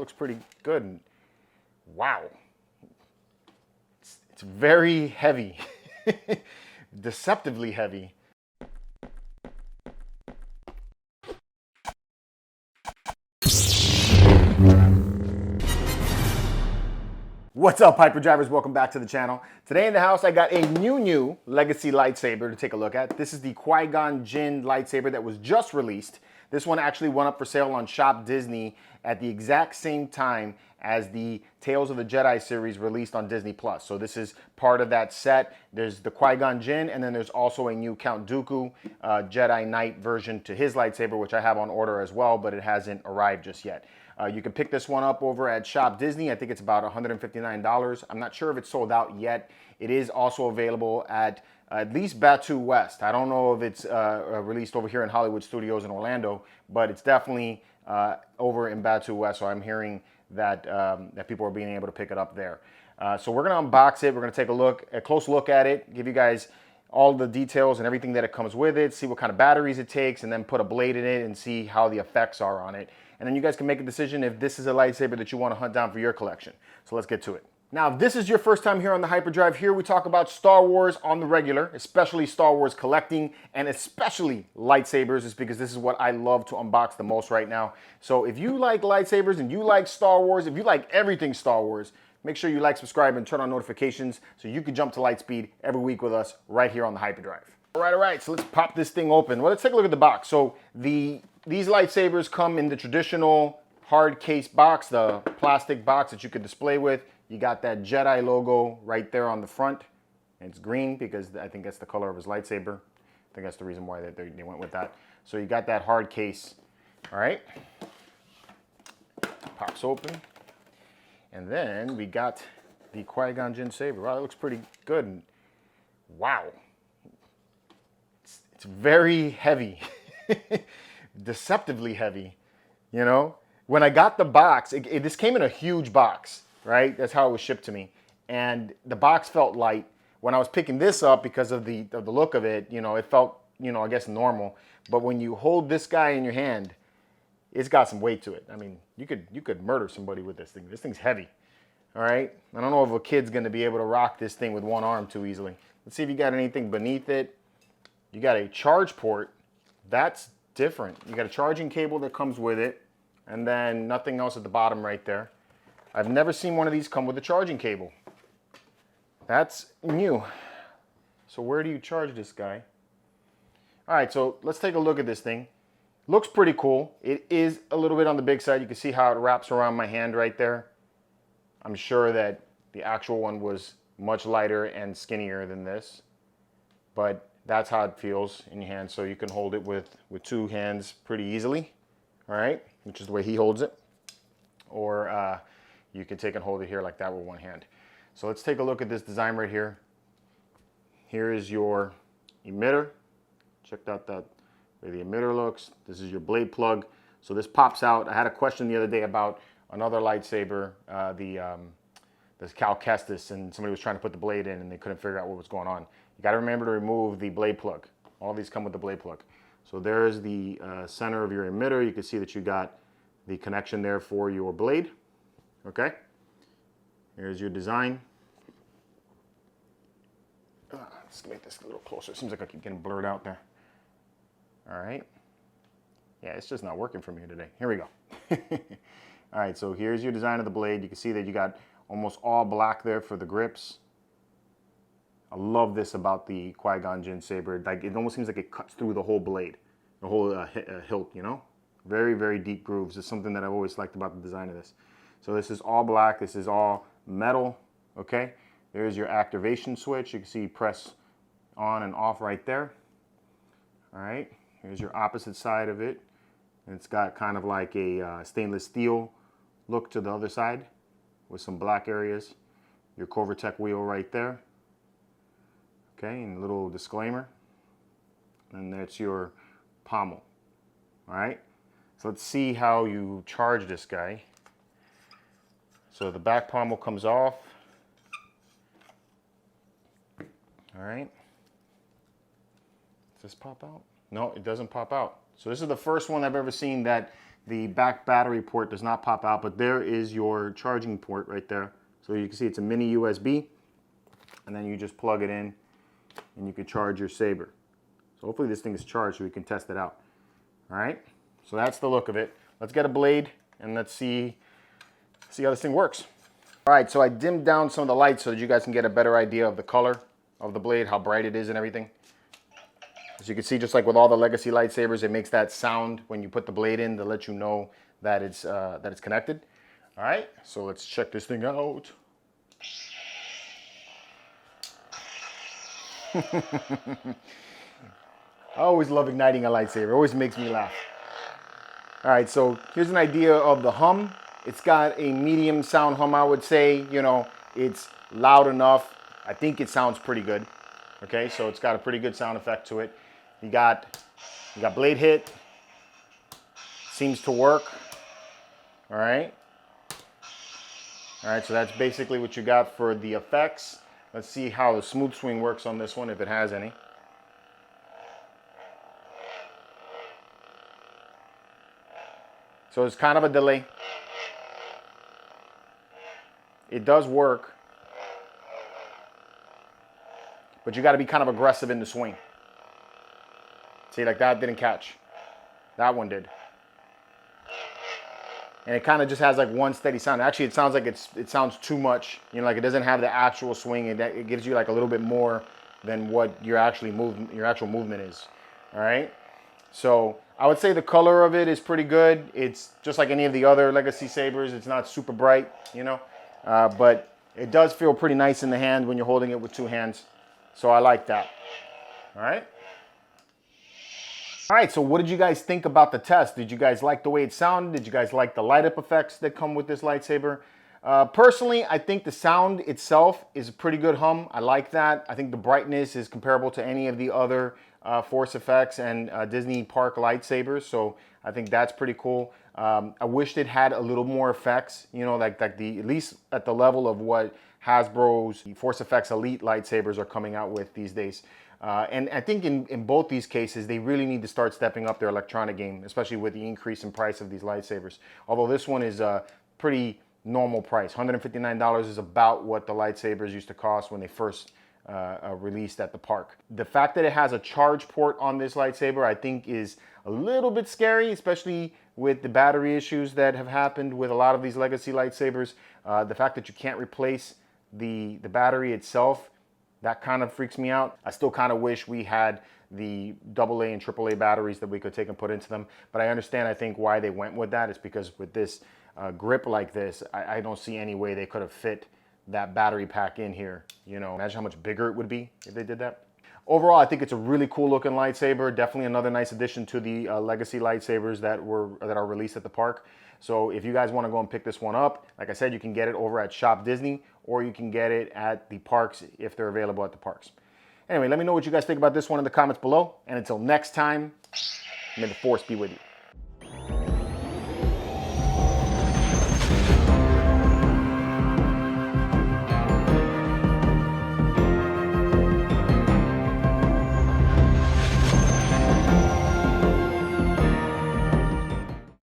looks pretty good. Wow. It's very heavy. Deceptively heavy. What's up, Hyperdrivers? Welcome back to the channel. Today in the house, I got a new Legacy Lightsaber to take a look at. This is the Qui-Gon Jinn Lightsaber that was just released. This one actually went up for sale on ShopDisney at the exact same time as the Tales of the Jedi series released on Disney+. So this is part of that set. There's the Qui-Gon Jinn, and then there's also a new Count Dooku Jedi Knight version to his lightsaber, which I have on order as well, but it hasn't arrived just yet. You can pick this one up over at ShopDisney. I think it's about $159. I'm not sure if it's sold out yet. It is also available at least Batu West. I don't know if it's released over here in Hollywood Studios in Orlando, but it's definitely over in Batu West. So I'm hearing that that people are being able to pick it up there. So we're gonna unbox it. We're gonna take a close look at it, give you guys all the details and everything that it comes with it, see what kind of batteries it takes, and then put a blade in it and see how the effects are on it. And then you guys can make a decision if this is a lightsaber that you want to hunt down for your collection. So let's get to it. Now, if this is your first time here on the Hyperdrive, here we talk about Star Wars on the regular, especially Star Wars collecting, and especially lightsabers, is because this is what I love to unbox the most right now. So if you like lightsabers and you like Star Wars, if you like everything Star Wars, make sure you like, subscribe, and turn on notifications so you can jump to Lightspeed every week with us right here on the Hyperdrive. All right, so let's pop this thing open. Well, let's take a look at the box. So these lightsabers come in the traditional hard case box, the plastic box that you could display with. You got that Jedi logo right there on the front. And it's green because I think that's the color of his lightsaber. I think that's the reason why they went with that. So you got that hard case, all right? Pops open. And then we got the Qui-Gon Jinn saber. Wow, that looks pretty good. Wow. It's very heavy. Deceptively heavy, you know? When I got the box, this came in a huge box, right? That's how it was shipped to me. And the box felt light. When I was picking this up, because of the look of it, you know, it felt, you know, I guess normal. But when you hold this guy in your hand, it's got some weight to it. I mean, you could murder somebody with this thing. This thing's heavy, all right? I don't know if a kid's gonna be able to rock this thing with one arm too easily. Let's see if you got anything beneath it. You got a charge port. That's different. You got a charging cable that comes with it, and then nothing else at the bottom right there. I've never seen one of these come with a charging cable. That's new. So where do you charge this guy? All right, so let's take a look at this thing. Looks pretty cool. It is a little bit on the big side. You can see how it wraps around my hand right there. I'm sure that the actual one was much lighter and skinnier than this, but that's how it feels in your hand. So you can hold it with two hands pretty easily, all right? Which is the way he holds it. Or you can take and hold it here like that with one hand. So let's take a look at this design right here. Here is your emitter. Check out that way the emitter looks. This is your blade plug. So this pops out. I had a question the other day about another lightsaber, this Cal Kestis, and somebody was trying to put the blade in and they couldn't figure out what was going on. You got to remember to remove the blade plug. All these come with the blade plug. So there's the center of your emitter. You can see that you got the connection there for your blade. Okay. Here's your design. Let's make this a little closer. It seems like I keep getting blurred out there. All right. Yeah, it's just not working for me today. Here we go. All right, so here's your design of the blade. You can see that you got almost all black there for the grips. I love this about the Qui-Gon Jinn saber. Like, it almost seems like it cuts through the whole blade, the whole hilt, you know? Very, very deep grooves. It's something that I've always liked about the design of this. So this is all black. This is all metal, okay? There's your activation switch. You can see press on and off right there. All right, here's your opposite side of it. And it's got kind of like a stainless steel look to the other side with some black areas. Your Corvatec wheel right there. Okay, and a little disclaimer. And that's your pommel. All right, so let's see how you charge this guy. So the back pommel comes off. All right. Does this pop out? No, it doesn't pop out. So this is the first one I've ever seen that the back battery port does not pop out, but there is your charging port right there. So you can see it's a mini USB, and then you just plug it in and you can charge your saber. So hopefully this thing is charged so we can test it out. All right, so that's the look of it. Let's get a blade and let's see how this thing works. All right, so I dimmed down some of the lights so that you guys can get a better idea of the color of the blade, how bright it is and everything. As you can see, just like with all the Legacy lightsabers, it makes that sound when you put the blade in to let you know that it's connected. All right, so let's check this thing out. I always love igniting a lightsaber. It always makes me laugh. All right, so here's an idea of the hum. It's got a medium sound hum, I would say. You know, it's loud enough. I think it sounds pretty good. Okay, so it's got a pretty good sound effect to it. You got blade hit. Seems to work. All right. All right, so that's basically what you got for the effects. Let's see how the smooth swing works on this one, if it has any. So it's kind of a delay. It does work, but you got to be kind of aggressive in the swing. See, like that didn't catch. That one did. And it kind of just has like one steady sound. Actually, it sounds like it sounds too much. You know, like it doesn't have the actual swing. It gives you like a little bit more than what your actual movement is. All right. So I would say the color of it is pretty good. It's just like any of the other Legacy sabers. It's not super bright, you know, but it does feel pretty nice in the hand when you're holding it with two hands. So I like that. All right. All right, so what did you guys think about the test? Did you guys like the way it sounded? Did you guys like the light up effects that come with this lightsaber? Personally, I think the sound itself is a pretty good hum. I like that. I think the brightness is comparable to any of the other Force effects and Disney park lightsabers. So I think that's pretty cool. I wished it had a little more effects, you know, like at least at the level of what Hasbro's Force Effects Elite lightsabers are coming out with these days. And I think in both these cases, they really need to start stepping up their electronic game, especially with the increase in price of these lightsabers. Although this one is a pretty normal price. $159 is about what the lightsabers used to cost when they first released at the park. The fact that it has a charge port on this lightsaber, I think is a little bit scary, especially with the battery issues that have happened with a lot of these Legacy lightsabers. The fact that you can't replace the battery itself, that kind of freaks me out. I still kind of wish we had the AA and AAA batteries that we could take and put into them. But I understand, I think, why they went with that is because with this grip like this, I don't see any way they could have fit that battery pack in here. You know, imagine how much bigger it would be if they did that. Overall, I think it's a really cool looking lightsaber. Definitely another nice addition to the Legacy lightsabers that are released at the park. So if you guys want to go and pick this one up, like I said, you can get it over at ShopDisney, or you can get it at the parks if they're available at the parks. Anyway, let me know what you guys think about this one in the comments below. And until next time, may the Force be with you.